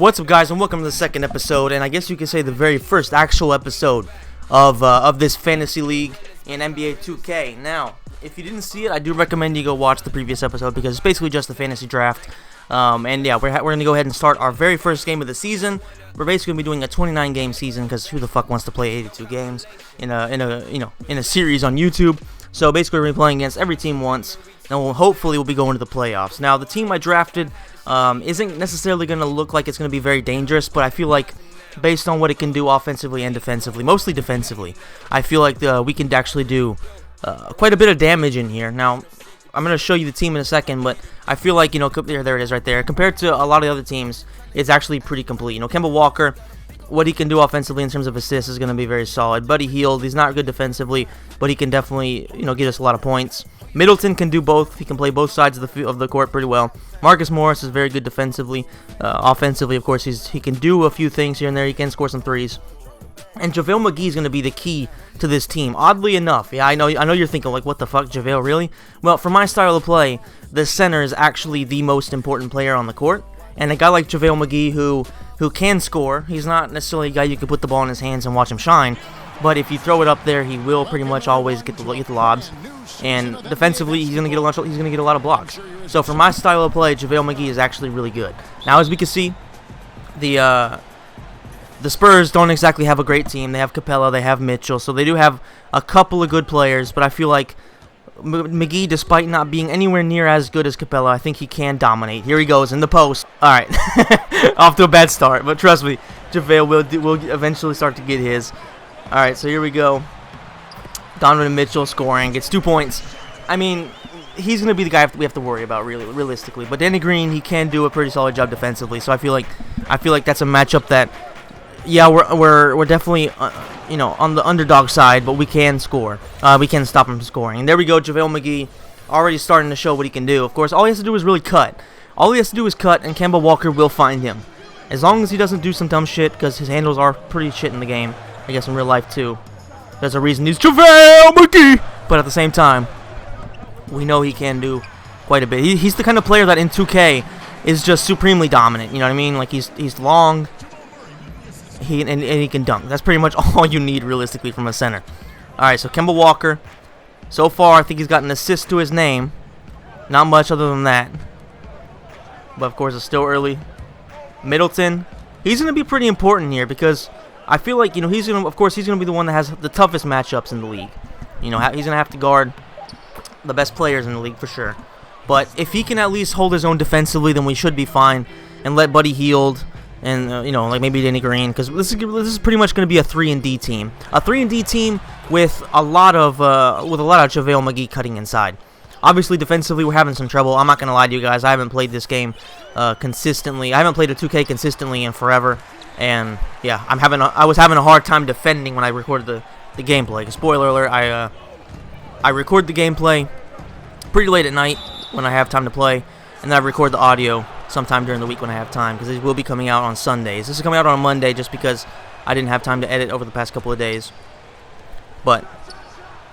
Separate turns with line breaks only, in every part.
What's up, guys, and welcome to the second episode, and I guess you could say the very first actual episode of this fantasy league in NBA 2K. Now, if you didn't see it, I do recommend you go watch the previous episode because it's basically just a fantasy draft. And yeah, we're going to go ahead and start our very first game of the season. We're basically going to be doing a 29-game season because who the fuck wants to play 82 games in a series on YouTube? So basically, we're going to be playing against every team once, and hopefully we'll be going to the playoffs. Now, the team I drafted isn't necessarily going to look like it's going to be very dangerous, but I feel like based on what it can do offensively and defensively, mostly defensively, I feel like we can actually do quite a bit of damage in here. Now, I'm going to show you the team in a second, but I feel like, there it is right there. Compared to a lot of the other teams, it's actually pretty complete. KEMBA Walker, what he can do offensively in terms of assists is going to be very solid. Buddy Hield, he's not good defensively, but he can definitely, get us a lot of points. Middleton can do both. He can play both sides of the court pretty well. Marcus Morris is very good defensively. Offensively, of course, he can do a few things here and there. He can score some threes. And JaVale McGee is going to be the key to this team. Oddly enough, yeah, I know you're thinking, like, what the fuck, JaVale, really? Well, for my style of play, the center is actually the most important player on the court. And a guy like JaVale McGee who can score, he's not necessarily a guy you can put the ball in his hands and watch him shine. But if you throw it up there, he will pretty much always get the lobs. And defensively, he's gonna get a lot of blocks. So for my style of play, JaVale McGee is actually really good. Now, as we can see, the Spurs don't exactly have a great team. They have Capella, they have Mitchell, so they do have a couple of good players. But I feel like McGee, despite not being anywhere near as good as Capella, I think he can dominate. Here he goes in the post. All right, off to a bad start, but trust me, JaVale will eventually start to get his. All right, so here we go. Donovan Mitchell scoring, gets 2 points. I mean, he's going to be the guy we have to worry about, really, realistically. But Danny Green, he can do a pretty solid job defensively. So I feel like that's a matchup that, yeah, we're definitely on the underdog side, but we can score. We can stop him from scoring. And there we go, JaVale McGee, already starting to show what he can do. Of course, all he has to do is really cut. All he has to do is cut, and KEMBA Walker will find him, as long as he doesn't do some dumb shit, because his handles are pretty shit in the game. I guess in real life too. There's a reason he's JaVale McGee, but at the same time, we know he can do quite a bit. He's the kind of player that in 2K is just supremely dominant. You know what I mean? Like he's long. And he can dunk. That's pretty much all you need realistically from a center. All right, so KEMBA Walker. So far, I think he's got an assist to his name. Not much other than that. But of course, it's still early. Middleton. He's going to be pretty important here because I feel like, he's going to be the one that has the toughest matchups in the league. He's going to have to guard the best players in the league for sure. But if he can at least hold his own defensively, then we should be fine. And let Buddy Hield and, like maybe Danny Green, because this is pretty much going to be a 3-and-D team. A 3-and-D team with a lot of JaVale McGee cutting inside. Obviously, defensively, we're having some trouble. I'm not going to lie to you guys. I haven't played this game consistently. I haven't played a 2K consistently in forever. And yeah, I was having a hard time defending when I recorded the gameplay. Spoiler alert, I record the gameplay pretty late at night when I have time to play, and then I record the audio sometime during the week when I have time, because it will be coming out on Sundays. This is coming out on a Monday just because I didn't have time to edit over the past couple of days. But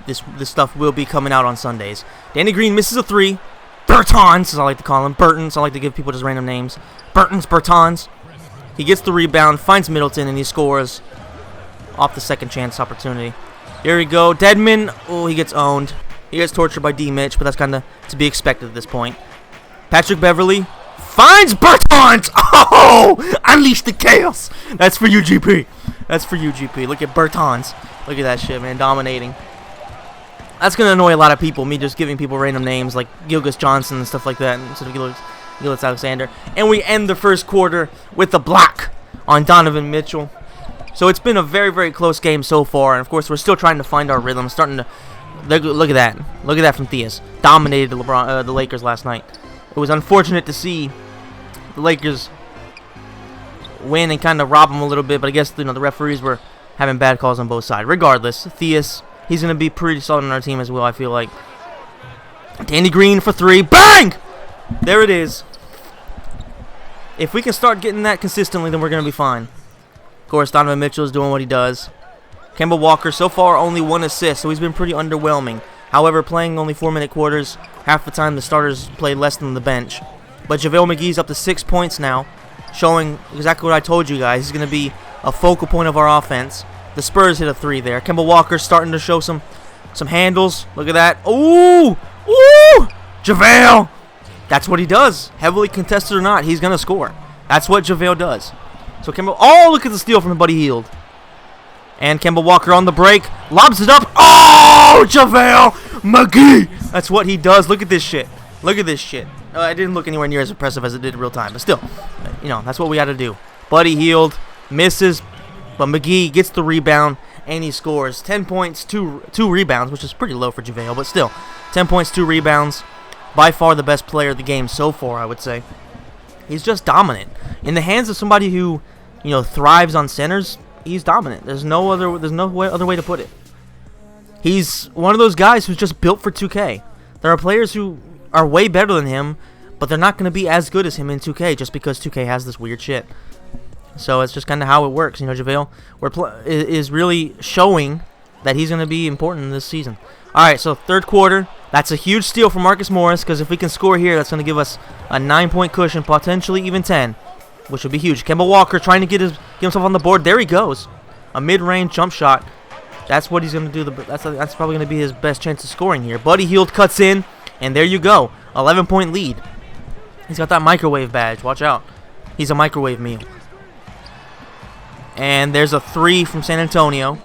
this stuff will be coming out on Sundays. Danny Green misses a 3. Bertans, as I like to call him. Burtons, I like to give people just random names. Bertans. He gets the rebound, finds Middleton, and he scores off the second chance opportunity. Here we go. Deadman, oh, he gets owned. He gets tortured by D-Mitch, but that's kind of to be expected at this point. Patrick Beverly finds Bertans. Oh, unleash the chaos. That's for you, GP. That's for you, GP. Look at Bertans. Look at that shit, man, dominating. That's going to annoy a lot of people, me just giving people random names like Gilgeous Johnson and stuff like that instead of Gilgeous Alexander. And we end the first quarter with a block on Donovan Mitchell. So it's been a very, very close game so far. And, of course, we're still trying to find our rhythm. Starting to look at that. Look at that from Theus. Dominated the Lakers last night. It was unfortunate to see the Lakers win and kind of rob them a little bit. But I guess the referees were having bad calls on both sides. Regardless, Theus, he's going to be pretty solid on our team as well, I feel like. Danny Green for 3. Bang! There it is. If we can start getting that consistently, then we're going to be fine. Of course, Donovan Mitchell is doing what he does. KEMBA Walker, so far, only 1 assist, so he's been pretty underwhelming. However, playing only 4-minute quarters, half the time the starters played less than the bench. But JaVale McGee's up to 6 points now. showing exactly what I told you guys. He's going to be a focal point of our offense. The Spurs hit a 3 there. Kemba Walker starting to show some handles. Look at that. Ooh! Ooh! JaVale! That's what he does. Heavily contested or not, he's going to score. That's what JaVale does. So Kemba... Oh, look at the steal from Buddy Hield. And Kemba Walker on the break. Lobs it up. Oh, JaVale McGee! That's what he does. Look at this shit. Look at this shit. It didn't look anywhere near as impressive as it did in real time. But still, that's what we had to do. Buddy Hield misses, but McGee gets the rebound, and he scores. 10 points, 2 rebounds, which is pretty low for JaVale, but still. 10 points, 2 rebounds. By far the best player of the game so far, I would say. He's just dominant. In the hands of somebody who, thrives on centers, he's dominant. There's no other way to put it. He's one of those guys who's just built for 2K. There are players who are way better than him, but they're not going to be as good as him in 2K just because 2K has this weird shit. So it's just kind of how it works. JaVale is really showing that he's going to be important in this season. All right, so third quarter. That's a huge steal for Marcus Morris, because if we can score here, that's going to give us a 9-point cushion, potentially even 10, which would be huge. Kemba Walker trying to get himself on the board. There he goes. A mid-range jump shot. That's what he's going to do. That's probably going to be his best chance of scoring here. Buddy Hield cuts in, and there you go. 11-point lead. He's got that microwave badge. Watch out. He's a microwave meal. And there's a 3 from San Antonio.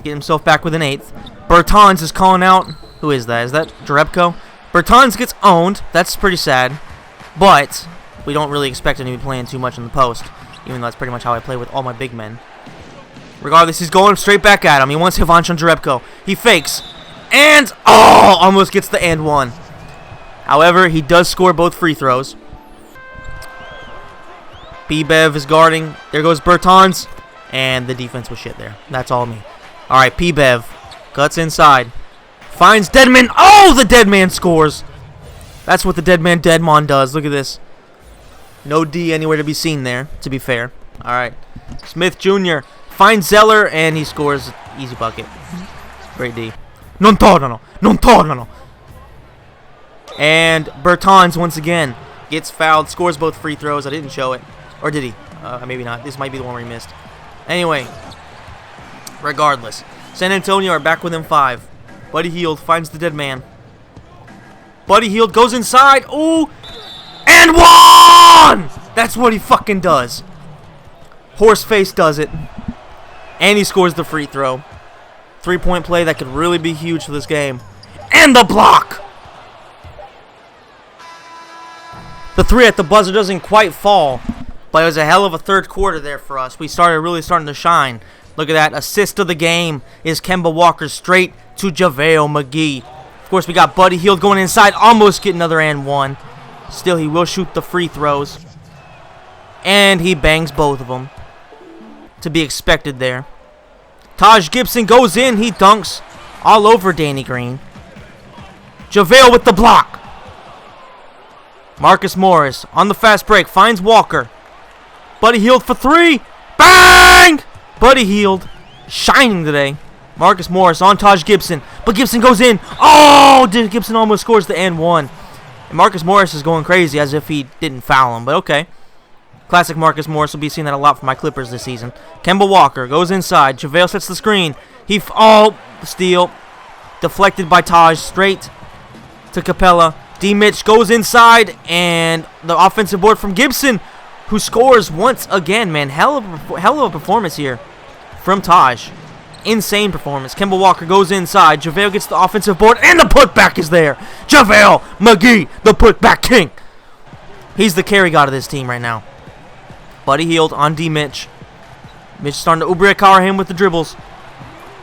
Get himself back with an 8th. Bertans is calling out. Who is that? Is that Jerebko? Bertans gets owned. That's pretty sad. But we don't really expect him to be playing too much in the post, even though that's pretty much how I play with all my big men. Regardless, he's going straight back at him. He wants Hivanchon Jerebko. He fakes. And, almost gets the and one. However, he does score both free throws. P-Bev is guarding. There goes Bertans. And the defense was shit there. That's all me. All right, P-Bev cuts inside. Finds Deadman. Oh, the Deadman scores. That's what the Deadman does. Look at this. No D anywhere to be seen there, to be fair. All right. Smith Jr. finds Zeller, and he scores. Easy bucket. Great D. Non tornano. Non tornano. And Bertans, once again, gets fouled. Scores both free throws. I didn't show it. Or did he? Maybe not. This might be the one where he missed. Anyway. Regardless. San Antonio are back within 5. Buddy Hield finds the dead man. Buddy Hield goes inside. Ooh. And one! That's what he fucking does. Horseface does it. And he scores the free throw. 3-point play that could really be huge for this game. And the block! The 3 at the buzzer doesn't quite fall. But it was a hell of a third quarter there for us. We really starting to shine. Look at that. Assist of the game is Kemba Walker straight to JaVale McGee. Of course, we got Buddy Hield going inside. Almost get another and one. Still, he will shoot the free throws. And he bangs both of them. To be expected there. Taj Gibson goes in. He dunks all over Danny Green. JaVale with the block. Marcus Morris on the fast break. Finds Walker. Buddy Hield for 3. Bang! Buddy Hield shining today. Marcus Morris on Taj Gibson. But Gibson goes in. Oh! Gibson almost scores the and one. And Marcus Morris is going crazy as if he didn't foul him. But okay. Classic Marcus Morris. Will be seeing that a lot from my Clippers this season. Kemba Walker goes inside. JaVale sets the screen. Steal. Deflected by Taj. Straight to Capella. D. Mitch goes inside. And the offensive board from Gibson, who scores once again, man. Hell of a performance here from Taj. Insane performance. Kemba Walker goes inside. JaVale gets the offensive board, and the putback is there. JaVale McGee, the putback king. He's the carry god of this team right now. Buddy Hield on D. Mitch. Mitch starting to Ubriakara him with the dribbles.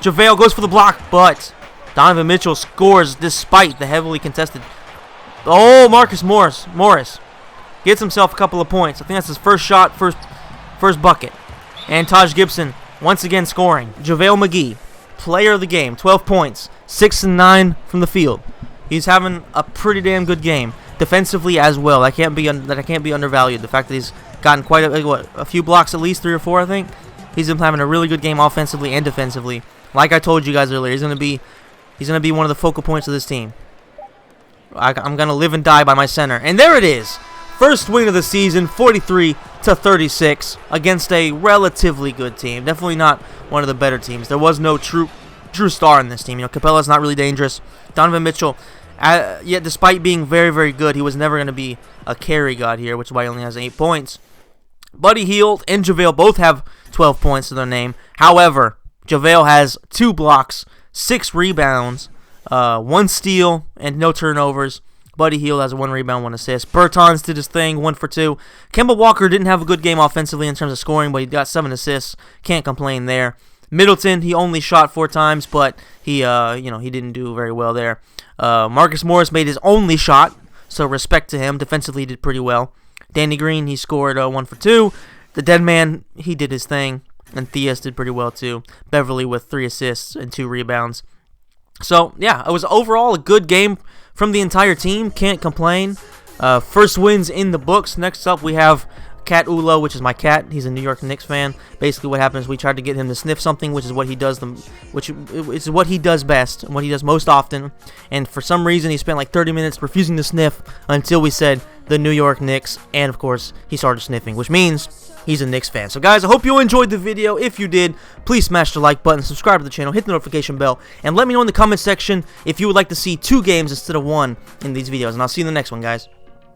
JaVale goes for the block, but Donovan Mitchell scores despite the heavily contested. Oh, Marcus Morris gets himself a couple of points. I think that's his first shot, first bucket. And Taj Gibson once again scoring. JaVale McGee, player of the game, 12 points, 6 and 9 from the field. He's having a pretty damn good game defensively as well. That can't be undervalued. The fact that he's gotten quite a few blocks, at least 3 or 4, I think. He's been having a really good game offensively and defensively. Like I told you guys earlier, he's gonna be one of the focal points of this team. I'm gonna live and die by my center, and there it is. First win of the season, 43-36 against a relatively good team. Definitely not one of the better teams. There was no true star in this team. You know, Capella's not really dangerous. Donovan Mitchell, yet despite being very, very good, he was never going to be a carry god here, which is why he only has 8 points. Buddy Hield and JaVale both have 12 points to their name. However, JaVale has 2 blocks, 6 rebounds, 1 steal, and no turnovers. Buddy Hield has 1 rebound, 1 assist. Bertans did his thing, 1 for 2. Kemba Walker didn't have a good game offensively in terms of scoring, but he got 7 assists. Can't complain there. Middleton, he only shot 4 times, but he didn't do very well there. Marcus Morris made his only shot, so respect to him. Defensively, he did pretty well. Danny Green, he scored 1 for 2. The dead man, he did his thing, and Theus did pretty well too. Beverly with 3 assists and 2 rebounds. So, yeah, it was overall a good game from the entire team. Can't complain. First wins in the books. Next up, we have Cat Ulo, which is my cat. He's a New York Knicks fan. Basically, what happens, we tried to get him to sniff something, which is what he does, which is what he does best, and what he does most often. And for some reason, he spent like 30 minutes refusing to sniff until we said the New York Knicks, and of course, he started sniffing, which means he's a Knicks fan. So guys, I hope you enjoyed the video. If you did, please smash the like button, subscribe to the channel, hit the notification bell, and let me know in the comment section if you would like to see 2 games instead of 1 in these videos. And I'll see you in the next one, guys.